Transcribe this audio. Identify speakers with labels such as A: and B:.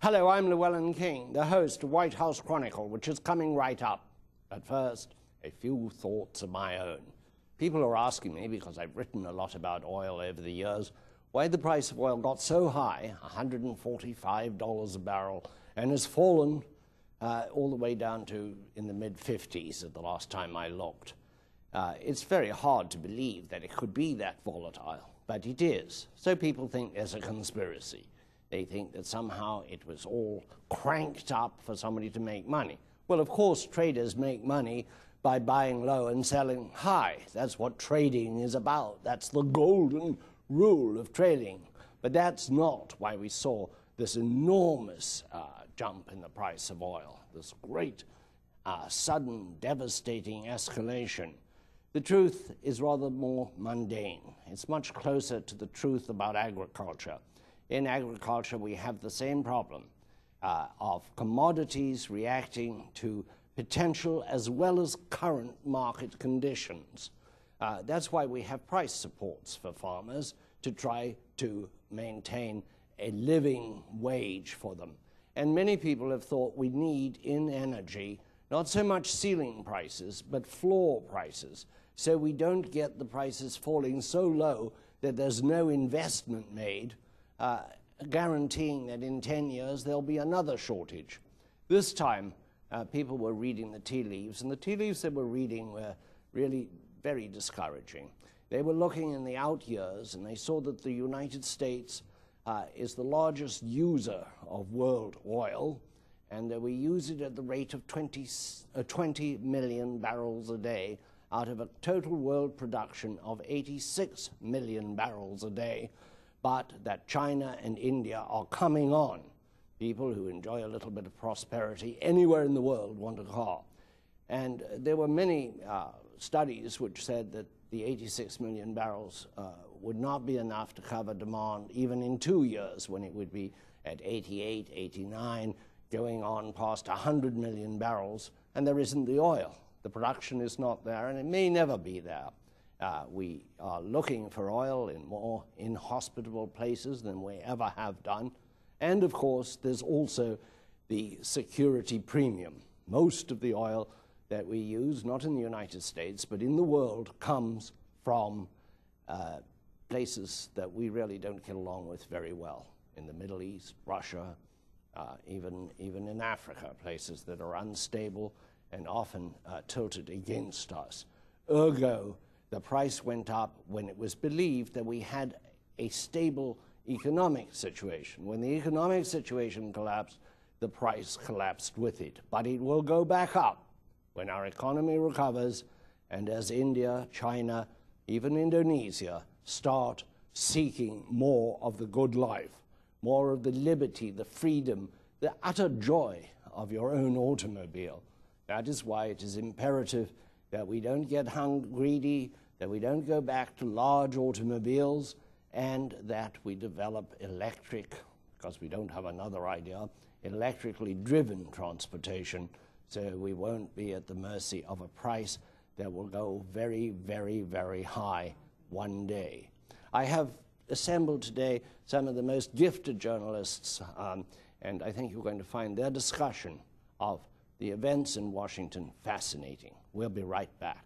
A: Hello, I'm Llewellyn King, the host of White House Chronicle, which is coming right up. But first, a few thoughts of my own. People are asking me, because I've written a lot about oil over the years, why the price of oil got so high, $145 a barrel, and has fallen all the way down to in the mid-50s at the last time I looked. It's very hard to believe that it could be that volatile, but it is. So people think there's a conspiracy. They think that somehow it was all cranked up for somebody to make money. Well, of course, traders make money by buying low and selling high. That's what trading is about. That's the golden rule of trading. But that's not why we saw this enormous jump in the price of oil, this great, sudden, devastating escalation. The truth is rather more mundane. It's much closer to the truth about agriculture. In agriculture, we have the same problem of commodities reacting to potential as well as current market conditions. That's why we have price supports for farmers to try to maintain a living wage for them. And many people have thought we need in energy not so much ceiling prices, but floor prices, so we don't get the prices falling so low that there's no investment made, guaranteeing that in 10 years there'll be another shortage. This time, people were reading the tea leaves, and the tea leaves they were reading were really very discouraging. They were looking in the out years, and they saw that the United States is the largest user of world oil, and that we use it at the rate of 20 million barrels a day out of a total world production of 86 million barrels a day, but that China and India are coming on. People who enjoy a little bit of prosperity anywhere in the world want a car. And there were many studies which said that the 86 million barrels would not be enough to cover demand even in 2 years, when it would be at 88, 89, going on past 100 million barrels, and there isn't the oil. The production is not there, and it may never be there. We are looking for oil in more inhospitable places than we ever have done. And of course, there's also the security premium. Most of the oil that we use, not in the United States, but in the world, comes from places that we really don't get along with very well. In the Middle East, Russia, even in Africa, places that are unstable and often tilted against us. Ergo, the price went up when it was believed that we had a stable economic situation. When the economic situation collapsed, the price collapsed with it. But it will go back up when our economy recovers and as India, China, even Indonesia start seeking more of the good life, more of the liberty, the freedom, the utter joy of your own automobile. That is why it is imperative that we don't get greedy, that we don't go back to large automobiles, and that we develop electric, because we don't have another idea, electrically driven transportation, so we won't be at the mercy of a price that will go very, very, very high one day. I have assembled today some of the most gifted journalists, and I think you're going to find their discussion of the events in Washington fascinating. We'll be right back.